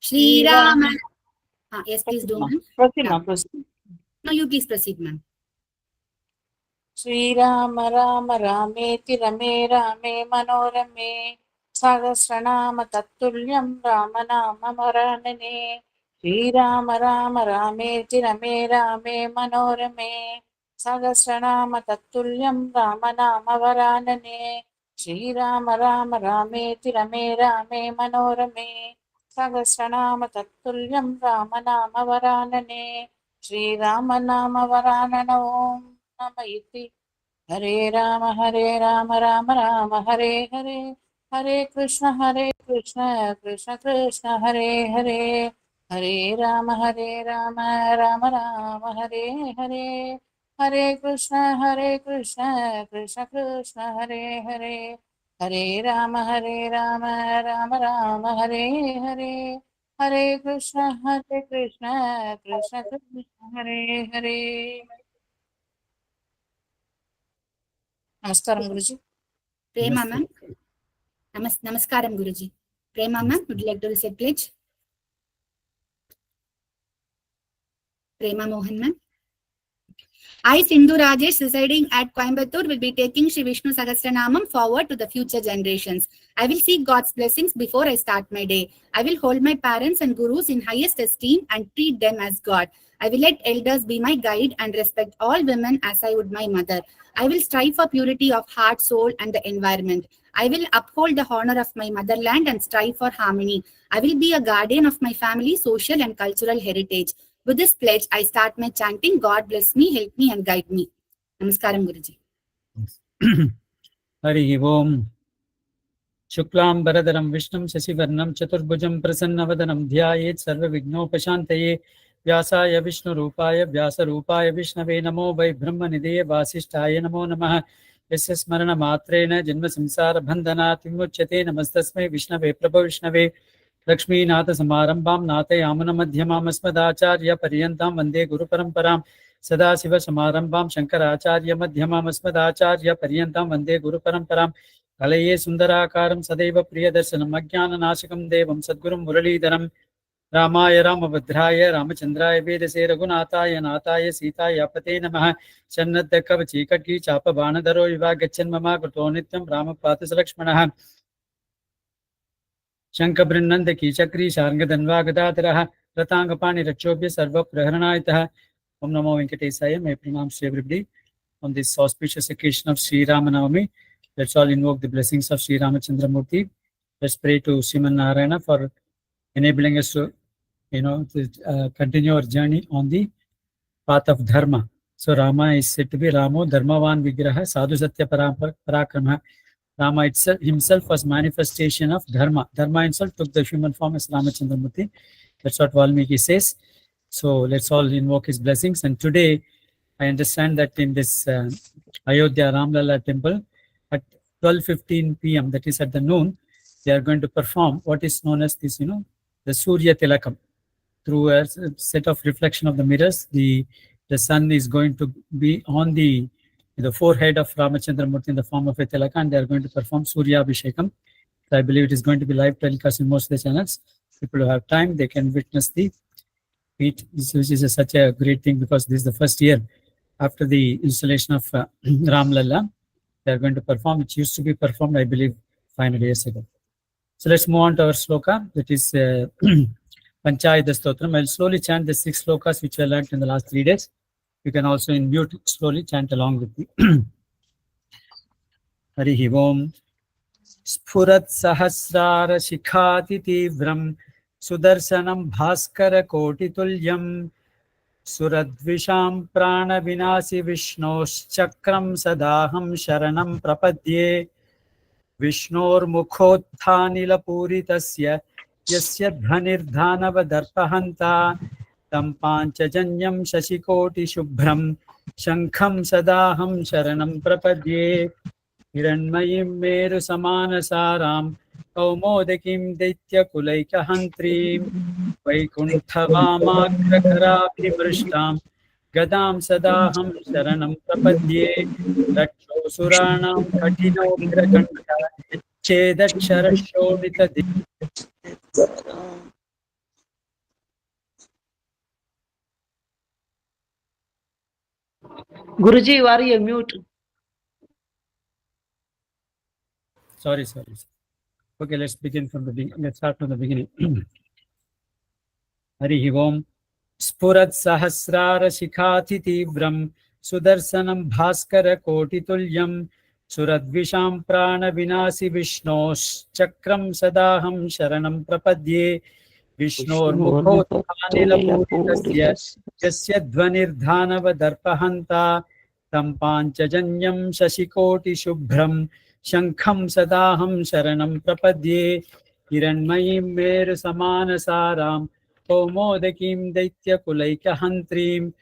Shri Rama. Yes, please do, ma'am. Proceed, ma'am. Proceed. No, you please proceed, ma'am. Shri Rama Rama Rameti Rame Rame Manorame Sahasranama Tattulyam Rama Nama Varanane Shri Rama Rama Rameti Rame Rame Manorame Sahasranama Tattulyam Rama Nama Varanane Shri Rama Rama Rameti Rame Rame Manorame Sahasranama Tattulyam Rama Nama Varanane Shri Rama Nama Varanana Om Nama Iti Hare Rama Rama Rama Hare Hare Hare Krishna Krishna Krishna Hare Hare Hare Rama Rama Rama Hare Hare Hare Krishna Krishna Krishna Hare Hare Hare Rama Rama Rama Hare Hare Hare Krishna Krishna Krishna Hare Hare. Namaskaram, Guruji. Prema, ma'am. Namaskaram, Guruji. Prema, ma'am, would you like to recite pledge? Prema Mohan, ma'am. I, Sindhu Rajesh, residing at Coimbatore, will be taking Shri Vishnu Sahasranamam forward to the future generations. I will seek God's blessings before I start my day. I will hold my parents and gurus in highest esteem and treat them as God. I will let elders be my guide and respect all women as I would my mother. I will strive for purity of heart, soul, and the environment. I will uphold the honor of my motherland and strive for harmony. I will be a guardian of my family, social, and cultural heritage. With this pledge, I start my chanting, God bless me, help me, and guide me. Namaskaram, Guruji. Hari Om. Shuklam Baradaram Vishnum Shasivarnam Chaturbhujam Prasannavadanam Dhyayet Sarva Vignopashantaye Vyasaya Vishnu Rupaya Vyasa Rupaya Vishnave Namo Vai Brahma Nideye Vasishtaya Namo Namaha Yasya Smarana Matrena Janma Samsara Bandhanat Vimuchyate Namastasmai Vishnave Prabha Vishnave Lakshmi Nata Samarambam Nata Yamana Madhyamam Asmadacharya Paryantam Vande Guru Paramparam Sada Siva Samarambam Shankaracharya Madhyamam Asmadacharya Paryantam Vande Guru Paramparam Kalaye Sundarakaram Sadeva Priyadarsanam Ajnana Nashikam Devam Sadgurum Muralidharam Ramaya Ramabhadraya Ramachandraya Vedase Raghunataya Nataya Sitaya Pate Namaha Shannadakavachi Katki Chapa Banadaro Iva Gachan Mama Kurtonityam Ramapatas Lakshmanaha Shankabrinandaki Chakri Sharngadanva Gadadaraha Ratangapani Rachobya Sarva Praharanayataha Om Namo Venkatesaya. My pranams to everybody on this auspicious occasion of Sri Ramanavami. Let's all invoke the blessings of Sri Ramachandra Murti. Let's pray to Sriman Narayana for enabling us to, continue our journey on the path of Dharma. So Rama is said to be Ramo Dharmavan Vigraha Sadhu Satya Parakrama. Rama itself himself was manifestation of Dharma. Dharma himself took the human form as Ramachandra Murti. That's what Valmiki says. So let's all invoke his blessings. And today, I understand that in this Ayodhya Ramlala temple, at 12:15 p.m., that is at the noon, they are going to perform what is known as this, the Surya Tilakam. Through a set of reflection of the mirrors, the sun is going to be on the forehead of Ramachandra Murti in the form of a tilaka, and they are going to perform Surya Abhishekam. So I believe it is going to be live telecast in most of the channels. People who have time, they can witness the feat, which is such a great thing, because this is the first year after the installation of Ramlalla. They are going to perform, which used to be performed, I believe, 500 years ago. So let's move on to our sloka, that is Panchayutha Stotram. I'll slowly chant the 6 slokas which I learned in the last 3 days. You can also in mute slowly chant along with me. Harihi Om. Sphurat Sahasrara Shikhati Tivram Sudarsanam Bhaskara Koti Tulyam Suradvisham Prana Vinasi Vishnosh Chakram Sadaham Sharanam Prapadye Vishnor Mukhothanila Puritasya Yasya Dhanirdhanava Darpahanta Tam Panchajanyam Shashikoti Shubhram Shankham Sadaham Sharanam Prapadye Hiranmayim Meru Samana Saram Kaumodakim Daitya Kulaika Hantrim Vaikunthavamakrakarabhimrishtam Gadam Sadaham Sharanam Prapadye Raksho Suranam Katino Kirakanta Chedat Sharashobita Guruji, you are you mute? Sorry. Okay, let's begin from the beginning. Let's start from the beginning. Harihi Om. Spurat Sahasrara Shikhati Tibram Sudarsanam Bhaskara Kotitulyam Suradvisham Prana Vinasi Vishnosh Chakram Sadaham Sharanam Prapadye Vishnor Mukhotanila Puritasya Yasya Dhvanirdhanava Darpahanta Tam Panchajanyam Shashikoti Shubhram Shankham Sadaham Sharanam Prapadye Hiranmayim Mer Samanasaram Omodakим Daityakulaykahantrim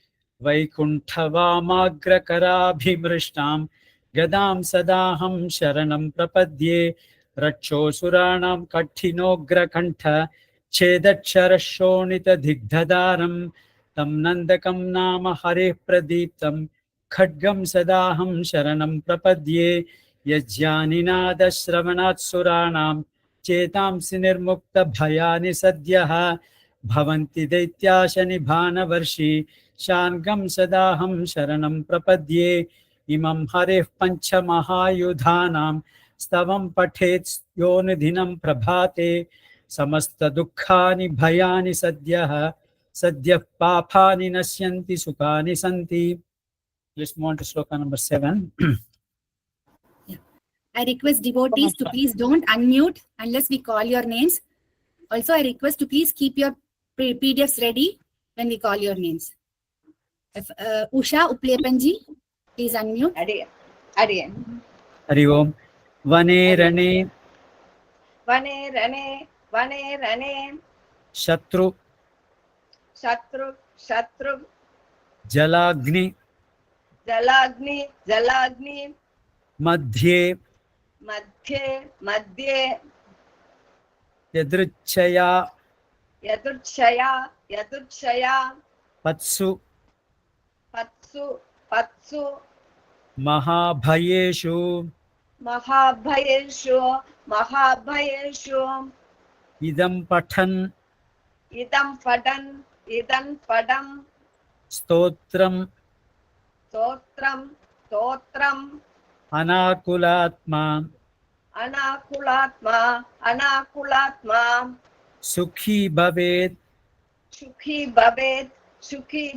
Vaikunthavamagrakarabhimrishtam Gadam Sadaham Sharanam Prapadye Rakshosuranam Kathinograkantha Chedaksharashonita Digdhadaram Tam Nandakam Nama Hare Pradiptam Khadgam Sadaham Sharanam Prapadye Yajjaninada Shravanat Suranam Chetamsi Nirmukta Bhayani Sadhyaha Bhavanti Daityashani Bhanavarshi Shangam Sadaham Sharanam Prapadye Imam Haref Pancha Mahayudhanam Stavam Pathet Yonidhinam Prabhate Samasta Dukkhani Bhayani Sadhyaha Sadhyah Papani Nasyanti Sukani Santi. Let's move on to sloka number 7. I request devotees to please don't unmute unless we call your names. Also, I request to please keep your PDFs ready when we call your names. If, Usha Uplepanji, please unmute. Ariyan. Hari Om. Vane Rane Vane Rane Shatru Shatru Jalagni Jalagni Madhye Madhye Yadruchaya Yadurchaya Patsu Patsu Mahabhayeshu Mahabhayeshu Idam Pathan Idam Padam Stotram Stotram Anakulatma Anakulatma Sukhi Bhavet Sukhi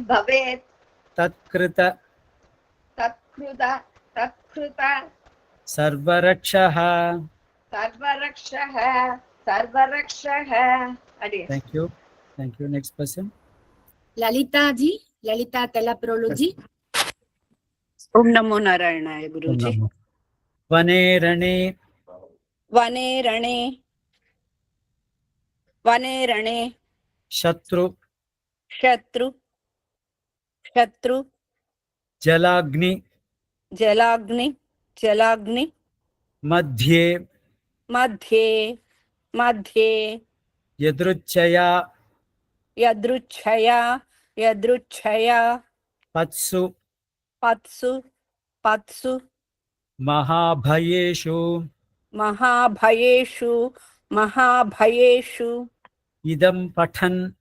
Bhavet Tatkrita Tatkruta Sarvarakshaha. Sarvarakshaha. Adiyan. Thank you. Next person. Lalita ji, Lalita Telaproluji. Om Namo Narayanaaya Guruji. Vane Rane Vane Rane Shatru Shatru Jalagni Jalagni Madhye Madhye Yadruchaya Yadruchaya Patsu Patsu Mahabhayeshu Mahabhayeshu Idam Pathan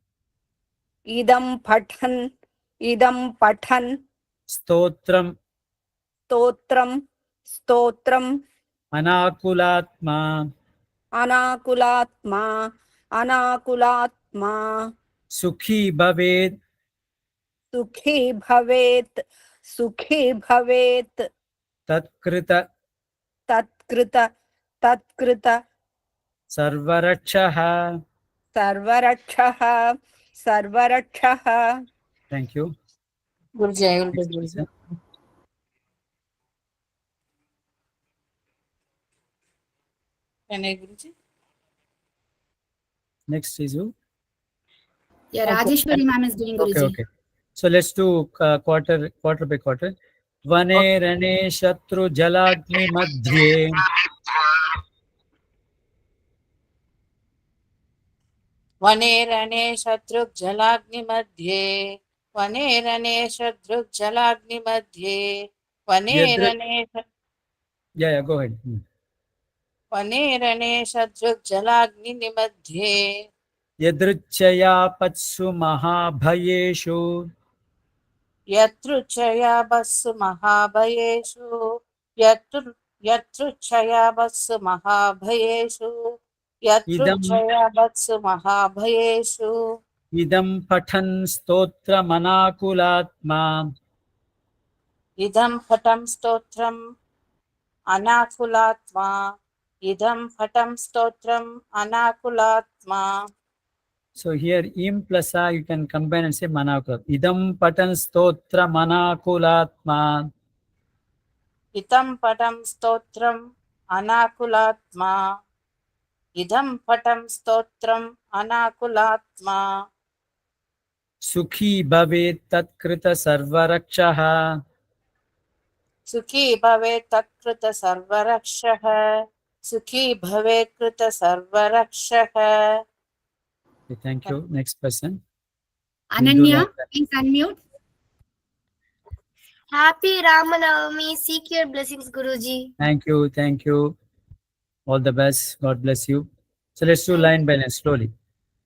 Stotram Anakulatma Sukhi Bhavet Tatkrita Sarvarakshaha. Sarvarakshaha. Thank you. Guruji, I will do Guruji. Can I, Guruji? Next is who? Yeah, Rajeshwari ma'am is doing Guruji. Okay. So let's do quarter by quarter. Vane Rane Shatru Jalagni Madhye Vane Rane Shatruk Jalagni Madhye. Vane Rane Shatruk Jalagni Madhye. Vane Rane Yeah, go ahead. Vane Rane Shatruk Jalagni Madhye. Yadruchaya Patsu Mahabhayeshu यत्रुच्छया bus महाभयेषु यत्रुच्छया bus महाभयेषु idam यत्रुच्छया bus महाभयेषु idam patan stotramanakulatma इदं पटं स्तोत्रम् अनाकुलात्मा इदं पटं स्तोत्रम् अनाकुलात्मा. So here im plus a you can combine and say manakulat. Idam patan stotra manakulatma. इदं पटं स्तोत्रम् अनाकुलात्मा इदं पटं स्तोत्रम् अनाकुलात्मा. Sukhi bhavet tatkrita sarvarakshah. सुखी भवेत् तत्कृत सर्वरक्षः सुखी भवेत् कृत सर्वरक्षः. Okay, thank you. Next person. Ananya, please unmute. Happy Ramanavami. Seek your blessings, Guruji. Thank you. Thank you. All the best. God bless you. So let's do line by line slowly.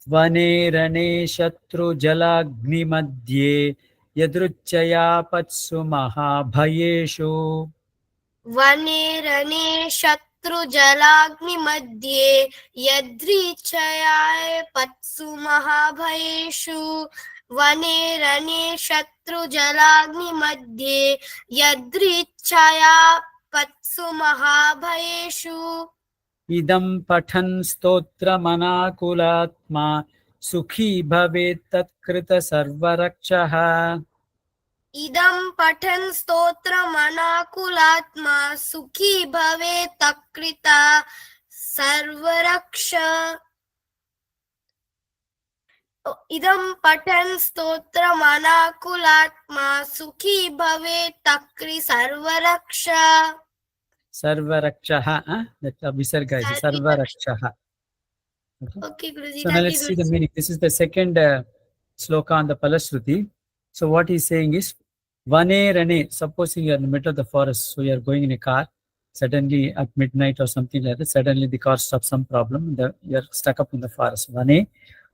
Vane rane shatru jalagni madhye yadruchaya patsu mahabhayeshu. Vane rane shatru jalagni madhye yadrichaya patsu mahabhayeshu. Vane rane shatru jalagni madhye yadrichaya patsu mahabhayeshu. Idam pathan stotra manakulatma sukhi bhavet tatkrita sarvarakshaha. Idam patan stotra manakulatma sukhi bhave takrita sarvaraksha. Idam patan stotra manakulatma sukhi bhave takri sarvaraksha. Sarvarakshaha. That visarga is sarvarakshaha. Okay, Guruji. So now Thank let's you, see the Guruji. meaning. This is the second sloka on the Palashruti. So what he's saying is, Vane Rane, supposing you are in the middle of the forest, so you are going in a car, suddenly at midnight or something like that, suddenly the car stops some problem, you are stuck up in the forest. Vane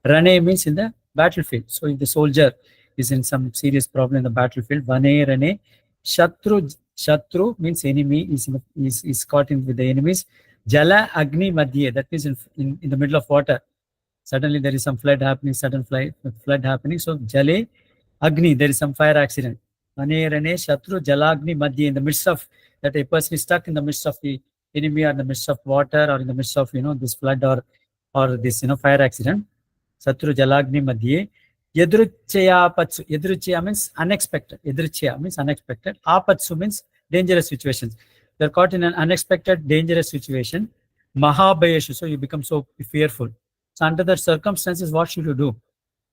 Rane means in the battlefield. So if the soldier is in some serious problem in the battlefield, Vane Rane, Shatru means enemy, is caught in with the enemies. Jala Agni Madhye, that means in the middle of water. Suddenly there is some flood happening, flood happening. So Jale Agni, there is some fire accident. Vane Rane Shatru Jalagni Madhye, in the midst of that a person is stuck in the midst of the enemy or in the midst of water or in the midst of this flood or this fire accident. Shatru Jalagni Madhye. Yadruchya Patsu. Yadruchya means unexpected. Yadruchya means unexpected. Apatsu means dangerous situations. They're caught in an unexpected, dangerous situation. Mahabhayeshu. So you become so fearful. So under that circumstances, what should you do?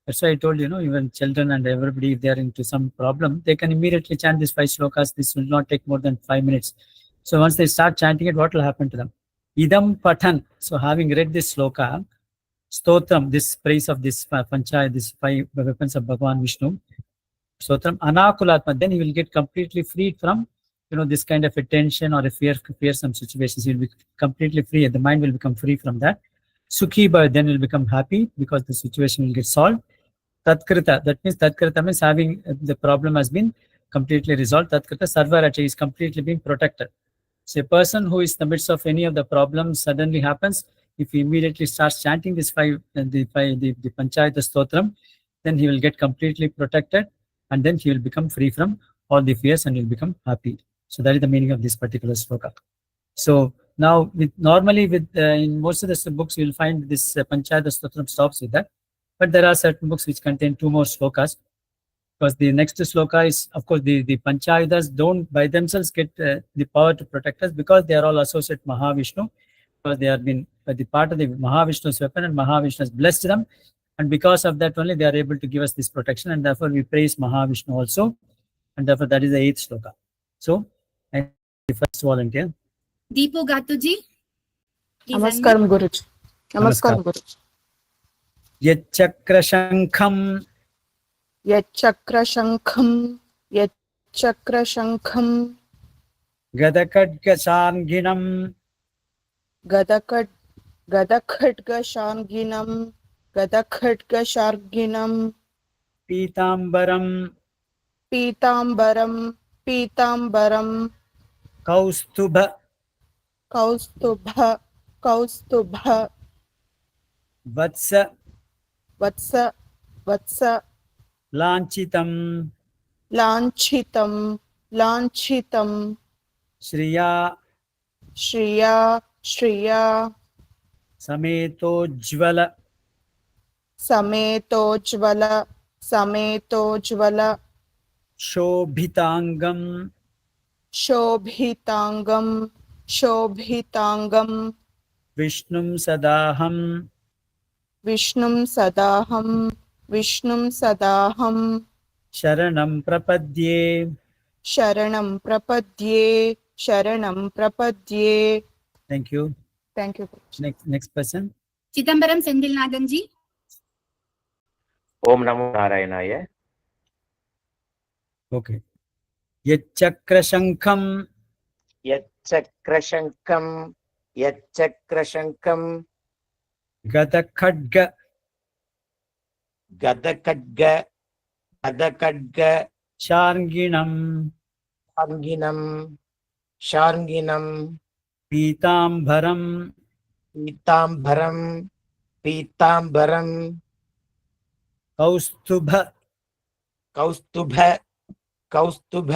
That's why I told you, even children and everybody, if they are into some problem, they can immediately chant these 5 slokas. This will not take more than 5 minutes. So once they start chanting it, what will happen to them? Idam Patan. So having read this sloka, Stotram, this praise of this Panchayatha, these 5 weapons of Bhagavan Vishnu, Stotram, Anakulatma, then he will get completely freed from, this kind of a tension or a fearsome situations. He will be completely free. The mind will become free from that. Sukhi Bhava, then will become happy because the situation will get solved. Tatkrita, that means Tatkrita means having the problem has been completely resolved. Tatkrita Sarvaraksha is completely being protected. So a person who is in the midst of any of the problems suddenly happens, if he immediately starts chanting this the Panchayutha Stotram, then he will get completely protected and then he will become free from all the fears and he will become happy. So that is the meaning of this particular sloka. So now, normally in most of the books, you will find this Panchayatha Stotram stops with that. But there are certain books which contain 2 more slokas. Because the next sloka is, of course, the Panchayuthas don't by themselves get the power to protect us because they are all associate Mahavishnu. Because they have been the part of the Mahavishnu's weapon and Mahavishnu has blessed them. And because of that only, they are able to give us this protection. And therefore, we praise Mahavishnu also. And therefore, that is the 8th sloka. So, I the first volunteer. Deepu Gatuji. Namaskaram Guruji. Namaskaram Guruji. Yachakra Yachakra Shankham Gadakadga Sanginam Gadakadga Shanginam Pitambaram पीताम्बरं पीताम्बरं कौस्तुभ कौस्तुभ कौस्तुभ वत्स वत्स वत्स लाञ्छितं लाञ्छितं लाञ्छितं श्रिया श्रिया श्रिया समेतोज्ज्वल समेतोज्ज्वल समेतोज्ज्वल शोभिताङ्गं शोभिताङ्गं शोभिताङ्गं विष्णुं सदाहं विष्णुं सदाहं विष्णुं सदाहं शरणं प्रपद्ये. शरणं प्रपद्ये शरणं प्रपद्ये. Thank you. Thank you. Next person. Chidambaram Sendilnathan ji. ओम नमो नारायणाय. Okay. यच्चक्रशङ्खं यच्चक्रशङ्खं यच्चक्रशङ्खं गदखड्ग गदखड्ग गदखड्ग शार्ङ्गिणं शार्ङ्गिनं शार्ङ्गिनं पीताम्बरं पीताम्बरं पीताम्बरं कौस्तुभ कौस्तुभ कौस्तुभ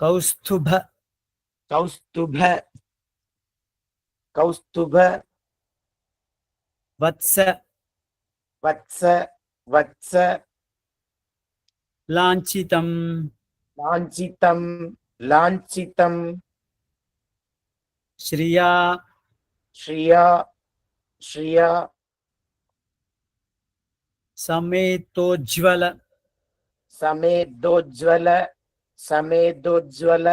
कौस्तुभ कौस्तुभ कौस्तुभ वत्स वत्स वत्स लाञ्छितं लाञ्छितं लाञ्छितं श्रिया श्रिया श्रिया समेतोज्ज्वल समेदोज्ज्वल समेदोज्ज्वल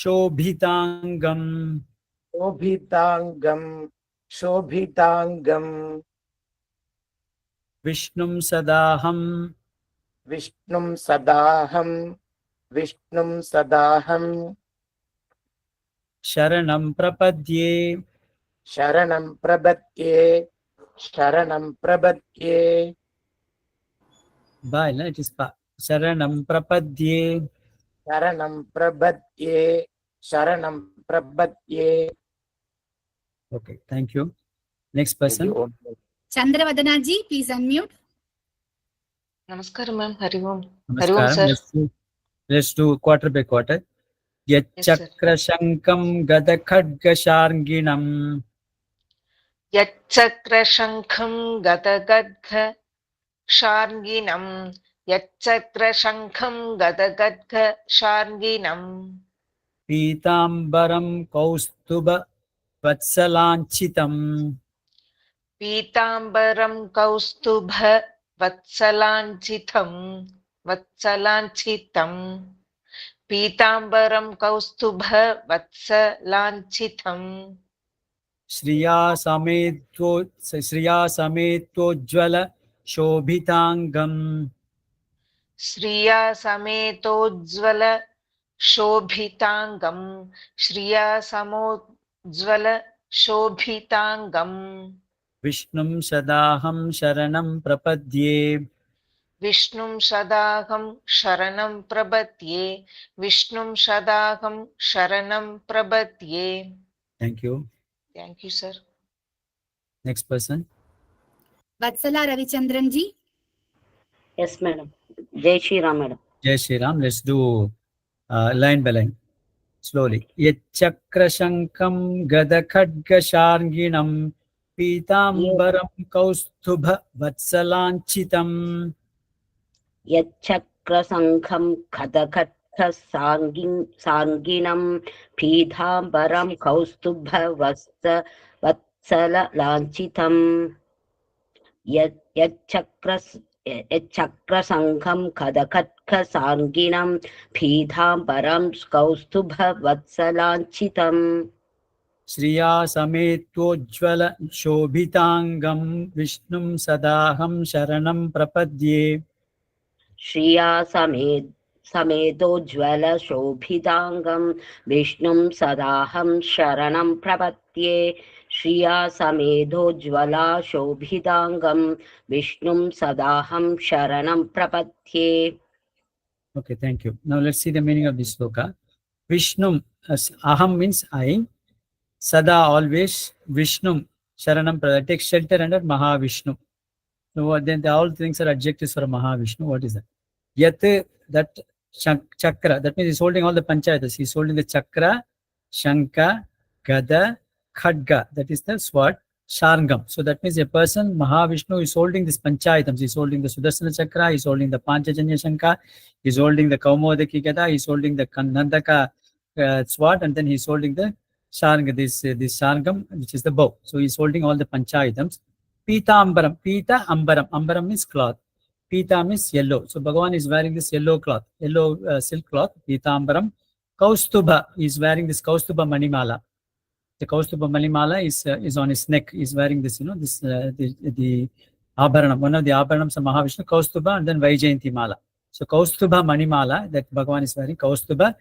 शोभिताङ्गं शोभिताङ्गं शोभिताङ्गं विष्णुं सदाहं विष्णुं सदाहं विष्णुं सदाहं शरणं प्रपद्ये. शरणं प्रपद्ये शरणं प्रपद्ये Bye, no? It is pa. शरणं प्रपद्ये. शरणं प्रपद्ये शरणं प्रपद्ये. Okay, thank you. Next person. Chandravadana ji, please unmute. Namaskaram, ma'am. Hari Om. Hari Om, Namaskaram. sir. Let's do quarter by quarter. यच्चक्रशङ्खं गदखड्गशार्ङ्गिणं यच्चक्रशङ्खं गदगद्ग शार्ङ्गिणं यच्चक्रशङ्खं गदगद्ग शार्ङ्गिणं पीताम्बरं कौस्तुभ वत्सलाञ्छितं पीताम्बरं कौस्तुभ वत्सलाञ्छितं वत्सलाञ्छितं पीताम्बरं कौस्तुभ वत्सलाञ्छितं श्रिया समेतोज्ज्वल शोभिताङ्गं श्रिया समेतोज्ज्वल शोभिताङ्गं श्रिया समोज्ज्वल शोभिताङ्गं विष्णुं सदाहं शरणं प्रपद्ये. विष्णुं सदाहं शरणं प्रपद्ये विष्णुं सदाहं शरणं प्रपद्ये. Thank you. Thank you, sir. Next person. Vatsala Ravichandran ji. Yes, madam. Jai Shri Ram, madam. Jai Shri Ram. Let's do line by line. Slowly. यच्चक्रशङ्खं गदखड्गशार्ङ्गिणं पीताम्बरं कौस्तुभ वत्सलाञ्छितं यच्चक्रशङ्खं खदखड्गसार्ङ्गिणं पीताम्बरं कौस्तुभवत्सलाञ्छितं यच्चक्रशङ्खं खदखड्गसार्ङ्गिणं पीताम्बरं कौस्तुभवत्सलाञ्छितं श्रिया समेतोज्ज्वल शोभिताङ्गं विष्णुं सदाहं शरणं प्रपद्ये. श्रिया समेतोज्ज्वल शोभिताङ्गं विष्णुं सदाहं शरणं प्रपद्ये श्रिया समेधोज्ज्वला शोभिताङ्गं विष्णुं सदाहं शरणं प्रपद्ये. Okay, thank you. Now let's see the meaning of this sloka. Vishnum, aham means I. Sada, always. Vishnum, Sharanam, take shelter under Mahavishnu. So then all things are adjectives for Mahavishnu. What is that? Yat, that chakra, that means he's holding all the panchayatas. He's holding the chakra, shanka, gada, khadga. That is the sword, sharngam. So that means a person, Mahavishnu, is holding this panchayatams. He's holding the Sudarsana chakra, he's holding the Panchajanya shanka, he's holding the Kaumodaki gada, he's holding the Nandaka sword, and then he's holding the sharngam, this sharngam, which is the bow. So he's holding all the panchayatams. Pita ambaram, pita ambaram. Ambaram means cloth. Pita means yellow. So Bhagavan is wearing this yellow cloth, yellow silk cloth, Pitambaram. Kaustubha is wearing this Kaustubha Manimala. The Kaustubha Manimala is on his neck. He's wearing this, the Abharanam. One of the Abharanams of Mahavishnu, Kaustubha, and then Vaijayanti Mala. So Kaustubha Manimala that Bhagavan is wearing, Kaustubha.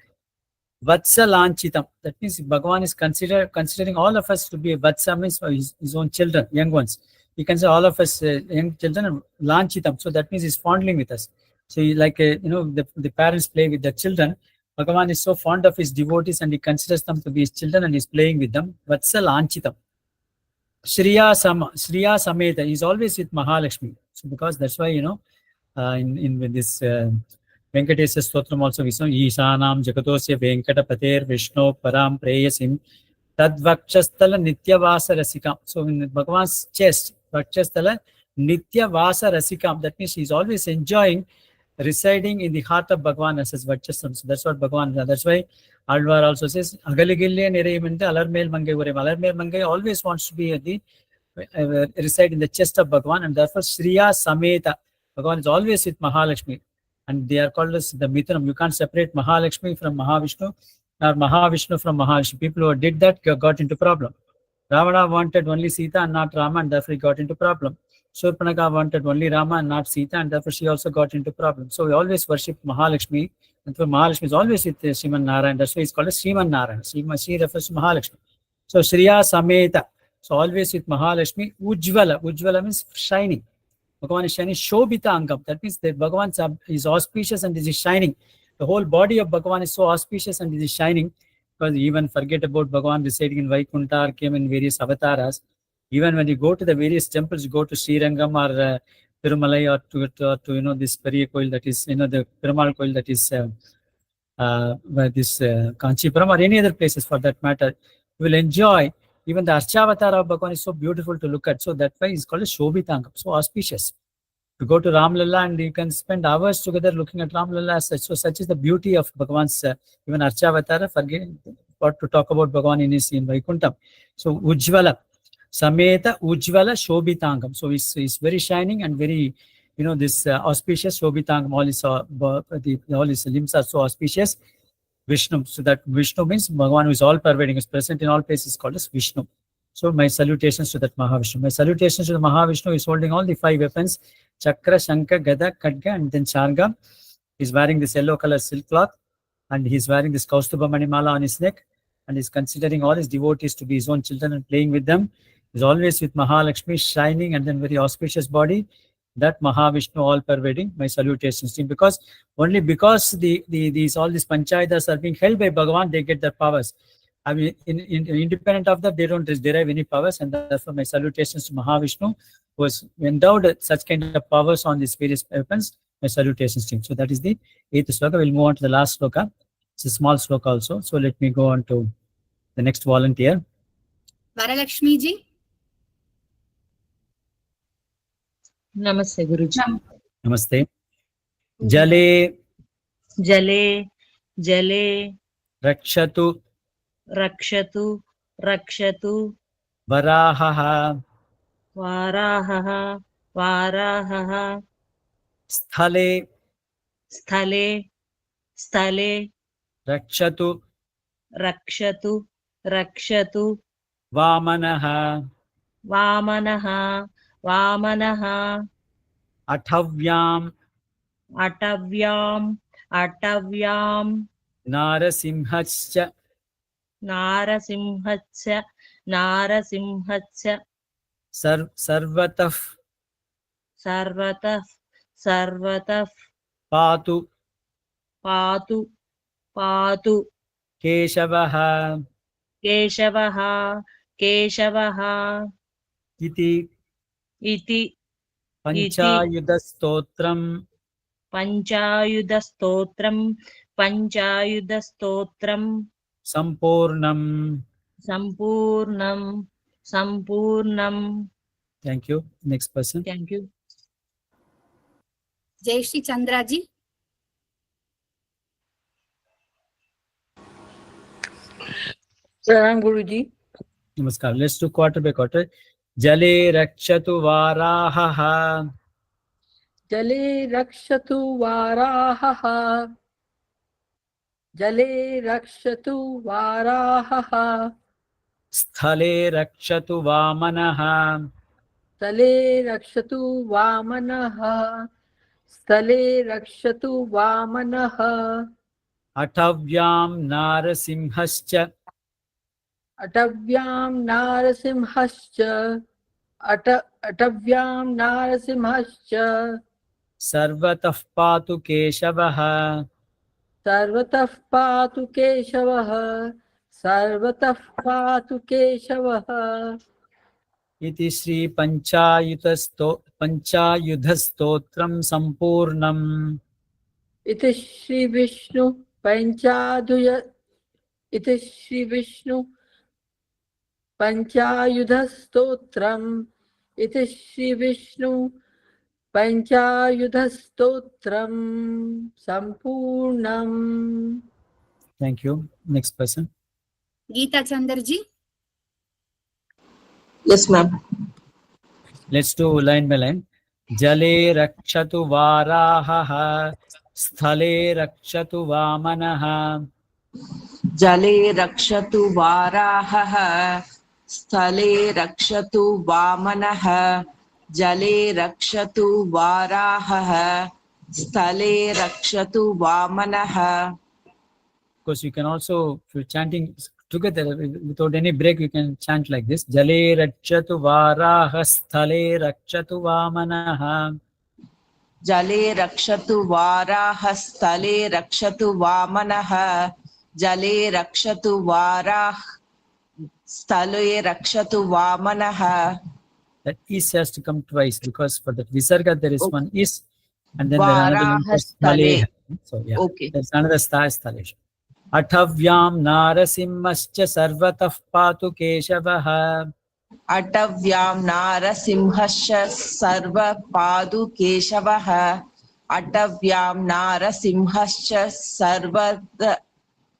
Vatsa Lanchitam. That means Bhagavan is considering all of us to be Vatsa means his own children, young ones. He can say all of us young children are Lanchitam. So that means he's fondling with us. So he, like the parents play with the children. Bhagavan is so fond of his devotees and he considers them to be his children and he's playing with them. Vatsa Lanchitam. Shriya Sameta. He's always with Mahalakshmi. So because that's why, in this Venkatesha Stotram also we saw Ishanam Jakatosya Venkatapater Vishnu Param Preyasim Tadvakshasthala Nityavasa Rasikam. So in Bhagavan's chest, Vakshasthala Nityavasa Rasikam, that means he's always enjoying residing in the heart of Bhagavan as his Vakshastam. So that's what Bhagavan, that's why Alvar also says, Agaligilya Nirayamante Alarmel Mangai Urem. Alarmel Mangai always wants to be at the reside in the chest of Bhagavan, and therefore Shriya Sameta. Bhagavan is always with Mahalakshmi. And they are called as the Mithunam. You can't separate Mahalakshmi from Mahavishnu or Mahavishnu from Mahavishnu. People who did that got into problem. Ravana wanted only Sita and not Rama, and therefore he got into problem. Surpanaka wanted only Rama and not Sita, and therefore she also got into problem. So we always worship Mahalakshmi, and for Mahalakshmi is always with Sriman Narayan. That's why it's called as Sriman Narayan. She refers to Mahalakshmi. So Shriya Sameta. So always with Mahalakshmi. Ujjvala. Ujjvala means shining. Bhagavan is shining. Shobhita Angam. That means that Bhagavan is auspicious and is shining. The whole body of Bhagavan is so auspicious and is shining, because even forget about Bhagavan residing in Vaikuntha or came in various avataras. Even when you go to the various temples, you go to Srirangam or Tirumalai or to this Periya Koil, that is, the Perumal Koil, that is this Kanchipuram or any other places for that matter, you will enjoy. Even the Archavatara of Bhagavan is so beautiful to look at. So that's why it's called a Shobhitangam, so auspicious. You go to Ram Lalla and you can spend hours together looking at Ram Lalla as such. So such is the beauty of Bhagavan's even Archavatara, forget what to talk about Bhagavan in Vaikuntham. So Ujjvala, Sameta Ujjvala Shobhitangam. So it's very shining and very, this auspicious Shobhitangam. All his limbs are so auspicious. Vishnu. So that Vishnu means Bhagavan who is all pervading, is present in all places, called as Vishnu. So my salutations to that Mahavishnu. My salutations to the Mahavishnu is holding all the 5 weapons: Chakra, Shanka, Gada, Khadga, and then Sharga. He's wearing this yellow color silk cloth, and he's wearing this Kaustubha Manimala on his neck, and he's considering all his devotees to be his own children and playing with them. He's always with Mahalakshmi, shining and then very auspicious body. That Mahavishnu all pervading. My salutations to him, because only because these all these panchayatas are being held by Bhagavan, they get their powers. I mean, independent of that, they don't derive any powers, and therefore my salutations to Mahavishnu, who was endowed with such kind of powers on these various weapons. My salutations to him. So that is the 8th sloka. We'll move on to the last sloka. It's a small sloka also. So let me go on to the next volunteer. Varalakshmi ji. Namaste, Guruji. Namaste. Jale. Jale, Jale, Rakshatu. Rakshatu, Rakshatu, Varahaha. Varahaha, Varahaha, Sthale. Sthale, Sthale, Rakshatu. Rakshatu, Rakshatu, Vamanaha. Vamanaha, Vamanaha, Athavyam. Atavyam, Atavyam, Narasimhascha. Narasimhatsya, नारसिंहस्य सर्वतः सर्वतः पातु पातु केशवः केशवः इति इति पञ्चायुधस्तोत्रम् पञ्चायुधस्तोत्रम् सम्पूर्णम्. Thank you. Next person. Thank you. Jai Shri Chandraji. Pranam Guruji. Namaskar. Let's do quarter by quarter. Jale rakshatu varahaha. Jale rakshatu varahaha. Jale rakshatu varahaha. Sthale rakshatu vamanaha. Stale rakshatu vamanaha. Stale rakshatu vamanaha. Atavyam narasimhascha. Atavyam narasimhascha. Atavyam narasimhascha. Sarvatah patu keshavaha. Sarvatah patu keshavah. Sarvatah patu keshavah. Iti Shri Panchayuthastotram Sampurnam. Iti Shri Vishnu Panchayuta Iti Shri Vishnu Panchayutha Stotram. Iti Shri Vishnu Panchayutha Stotram Sampurnam. Thank you. Next person. Geeta Chandraji. Yes, ma'am. Let's do line by line. Jale rakshatu varahaha. Sthale rakshatu vamanaha. Jale rakshatu varahaha. Sthale rakshatu vamanaha. Jale rakshatu varahaha. Sthale rakshatu vamanaha. Of course, you can also, if you're chanting together without any break, you can chant like this. Jale rakshatu varaha. Sthale rakshatu vamanaha. Jale rakshatu varaha. Sthale rakshatu vamanaha. Jale rakshatu varaha. Sthale rakshatu vamanaha. That is has to come twice because for that visarga there is one is and then there are another one is stale. So yeah, Okay. there's another stale. Atavyam narasimhascha sarvatah patu keshavah. Atavyam narasimhasya sarva padu keshavah. Atavyam narasimhasya sarva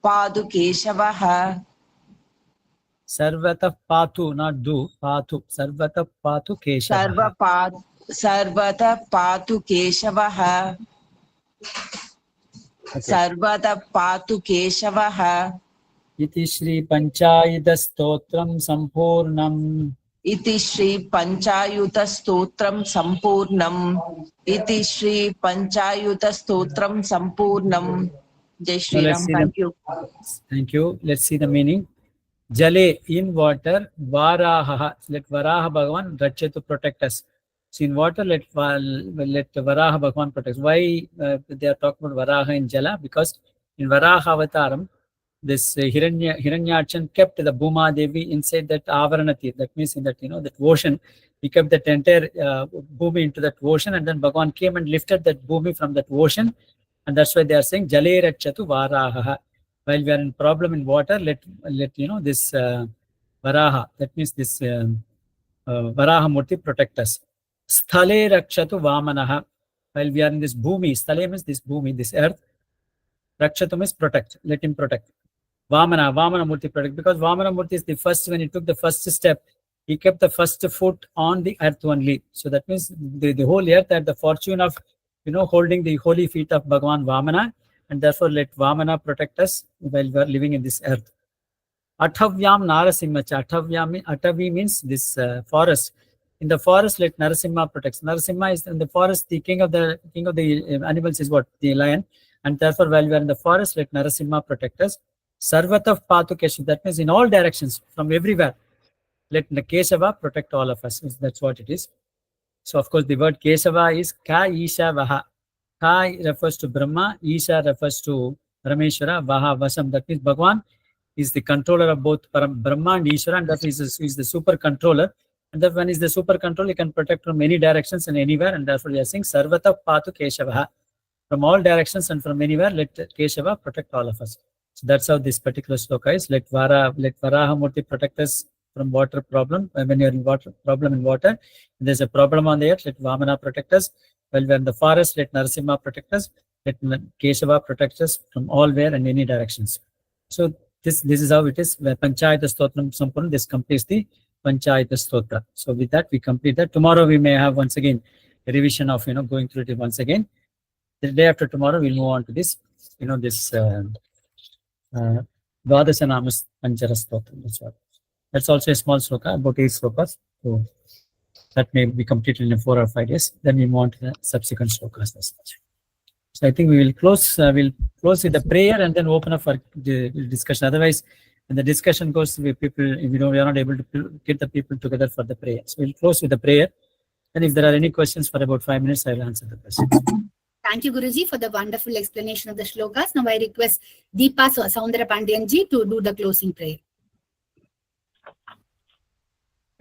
padu keshavah. Sarvatah patu, not do, patu. Sarvatah patu keshavah. Sarvata patu keshavah. Sarvata patu keshavah. Iti Shri Panchayuta Stotram Sampurnam. Iti Shri Panchayutha Stotram Sampurnam. Iti Shri Panchayutha Stotram Sampurnam. Jai Shri Ram. Thank you. Thank you. Let's see the meaning. Jale, in water, varaha. Let Varaha Bhagavan Rache to protect us. So in water, let Varaha Bhagavan protect us. Why they are talking about Varaha in Jala? Because in Varaha Avataram, this Hiranyachan kept the Bhuma Devi inside that Avaranati. That means in that, that ocean. He kept that entire Bhumi into that ocean, and then Bhagavan came and lifted that Bhumi from that ocean. And that's why they are saying Jale Rachatu Varaha. While we are in problem in water, let this Varaha, that means this Varaha Murti protect us. Sthale Rakshatu Vamanaha. While we are in this Bhumi, Sthale means this Bhumi, this earth. Rakshatu means protect, let him protect. Vamana Murti protect, because Vamana Murti is the first, when he took the first step, he kept the first foot on the earth only. So that means the whole earth had the fortune of, holding the holy feet of Bhagavan Vamana, and therefore let Vamana protect us while we are living in this earth. Atavyam Narasimha. Atavi means this forest. In the forest, let Narasimha protect. Narasimha is in the forest. The king of the animals is what? The lion. And therefore, while we are in the forest, let Narasimha protect us. Sarvatah Patu Keshav. That means in all directions, from everywhere. Let Narasimha protect us. Sthale Rakshatu Vamanaha. While we are in the water, let Varaha Bhagavan protect us. Atavyam Narasimha. Atavi means this forest. In the forest, let Narasimha protect. Narasimha is in the forest. The king of the animals is what? The lion. And therefore, while we are in the forest, let Narasimha protect us. Sarvatah Patu Keshav. That means in all directions, from everywhere. let the Kesava protect all of us. That's what it is. So of course the word Kesava is Ka Isha Vaha. Ka refers to Brahma, Isha refers to Rameshwara, Vaha Vasam. That means Bhagwan is the controller of both Brahma and Ishvara, and therefore is the super controller. And that when is the super controller, he can protect from many directions and anywhere, and therefore we are saying Sarvata Patu Keshavaha. From all directions and from anywhere, let Keshava protect all of us. So that's how this particular sloka is. Let Varahamurti protect us from water problem. When you're in water problem in water, there's a problem on the earth, let Vamana protect us. While we're in the forest, let Narasimha protect us. Let Keshava protect us from all where and any directions. So this is how it is. Panchayutha Stotram Sampurna, this completes the Panchayutha Stotra. So with that, we complete that. Tomorrow we may have once again a revision of going through it once again. The day after tomorrow, we'll move on to this, this Dvadasanamas Panchara Stotram. That's also a small sloka, about 8 slokas. So that may be completed in 4 or 5 days. Then we move on to the subsequent slokas. So I think we will close. We'll close with the prayer and then open up for the discussion. Otherwise, when the discussion goes with people, we are not able to get the people together for the prayer. So we'll close with the prayer. And if there are any questions for about 5 minutes, I will answer the questions. Thank you, Guruji, for the wonderful explanation of the shlokas. Now I request Deepa Saundara Pandianji to do the closing prayer.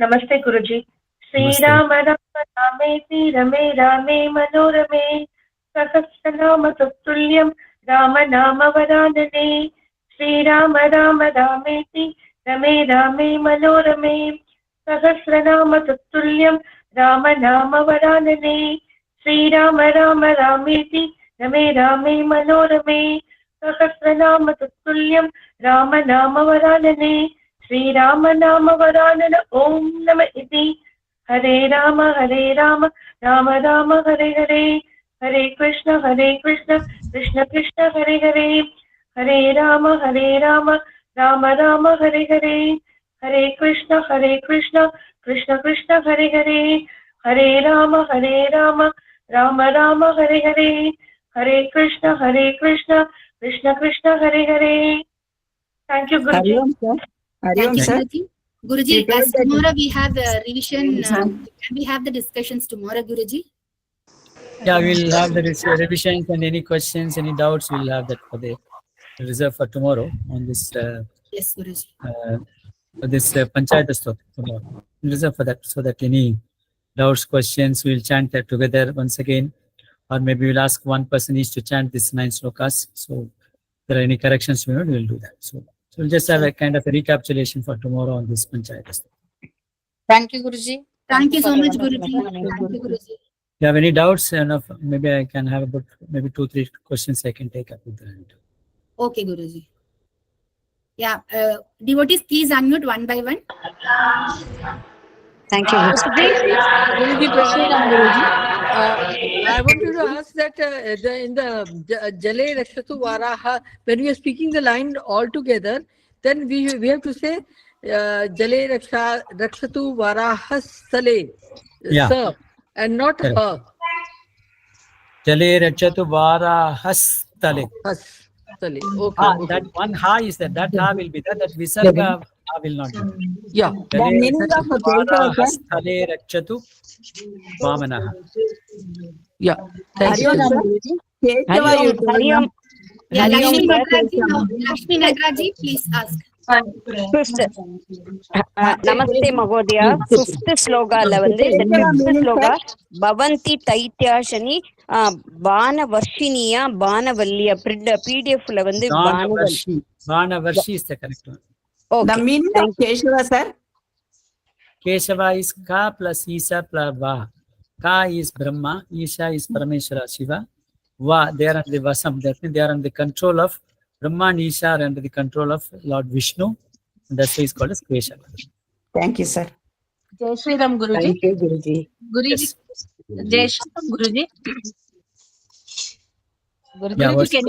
Namaste, Guruji. Sri Rama Rameti Rame Rame Manorame Sahasranamam Tulyam Rama Nama Varanane. Sri Rama Rameti Rame Rame Manorame Sahasranamam Tulyam Rama Nama Varanane. Sri Rama Rameti Rame Rame Manorame Sahasranamam Tulyam Rama Nama Varanane. Sri Rama Nama Varanana Om Nama Iti. Hare Rama Rama Rama Hare Hare. Hare Krishna Krishna Krishna Hare Hare. Hare Rama Rama Rama Hare Hare. Hare Krishna Krishna Krishna Hare Hare. Hare Rama Rama Rama Hare Hare. Hare Krishna Krishna Krishna Hare Hare. Thank you, Guruji. Thank you, Guruji. Guruji, as tomorrow we have a revision, and we have the discussions tomorrow, Guruji. Yeah, we'll have the revisions and any questions, any doubts, we'll have that for the reserve for tomorrow on this. Yes, Guruji. This Panchayutha Stotram tomorrow. We'll reserve for that, so that any doubts, questions, we'll chant that together once again, or maybe we'll ask one person each to chant this 9 slokas. So if there are any corrections we will do that. So we'll just have a kind of a recapitulation for tomorrow on this Panchayutha. Thank you, Guruji. Thank you so much, Guruji. Thank you, Guruji. If you have any doubts, maybe I can have about maybe 2-3 questions I can take up with the hand. Okay, Guruji. Yeah, devotees, please unmute one by one. Thank you. I wanted to ask that in the Jale Rakshatu Varaha, when we are speaking the line all together, then we have to say Jale Rakshatu Varaha Stale, sir, and not her. Jale Rakshatu Varaha Stale. Okay. That one ha is there. That ha will be there. That visarga ha will not be. Yeah. The meaning of Stale Rakshatu Vamanaha. Yeah. Thank you. Yeah, Lakshmi Nagraji, please ask. Namaste Mahodaya. 5th sloga la vande 5th sloga Bhavanti Taitya Shani Bana Varshiniya Bana Valliya PDF la vande Bana Varshi is the correct one. Okay. The meaning of Keshava, sir? Keshava is Ka plus Isa plus Va. Ka is Brahma, Isha is Parameshwara Shiva. Va, they are under the Vasam. That means they are under the control of Brahma and Isha are under the control of Lord Vishnu. And that's why it's called as Keshava. Thank you, sir. Jai Shri Ram, Guruji. Thank you, Guruji. Guruji, Jai Shri Ram, Guruji. Yeah, Guruji,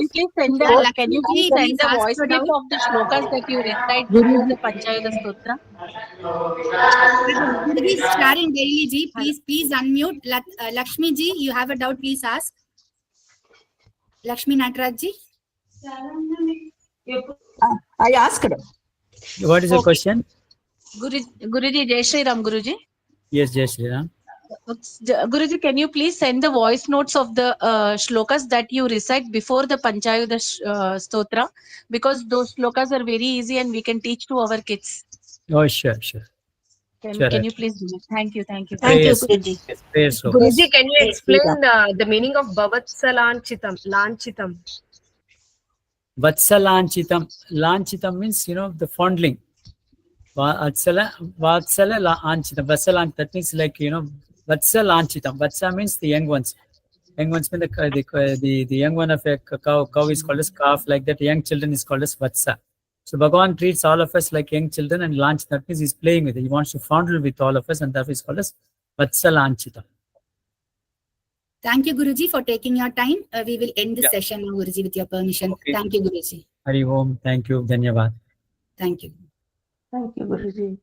can you please send the voice clip of the shlokas that you recite before the Panchayutha Stotra? Guruji is sharing daily ji. Please unmute. Lakshmi ji, you have a doubt, please ask. Lakshmi Nataraj ji. I asked. What is your question? Guruji, Jai Shri Ram, Guruji. Yes, Jai Shri Ram. Guruji, can you please send the voice notes of the shlokas that you recite before the Panchayutha Stotra? Because those shlokas are very easy and we can teach to our kids. Oh, sure. Can you please do it? Thank you. Thank you, Prayers. Guruji. Yes, prayers. Guruji, can you Jai Shri explain the meaning of Bhavatsalanchitam? Lanchitam. Vatsalanchitam. Lanchitam means, the fondling. Vatsala anchitam. Vatsalanchitam. That means like, Vatsalanchitam. Vatsa means the young ones. Young ones mean the young one of a cow is called as calf. Like that, young children is called as Vatsa. So Bhagavan treats all of us like young children, and Lanch, that means he's playing with it. He wants to fondle with all of us, and that is called as Vatsalanchitam. Thank you, Guruji, for taking your time. We will end this session now, Guruji, with your permission. Okay. Thank you, Guruji. Hari Om. Thank you. Dhanyavad. Thank you. Thank you, Guruji.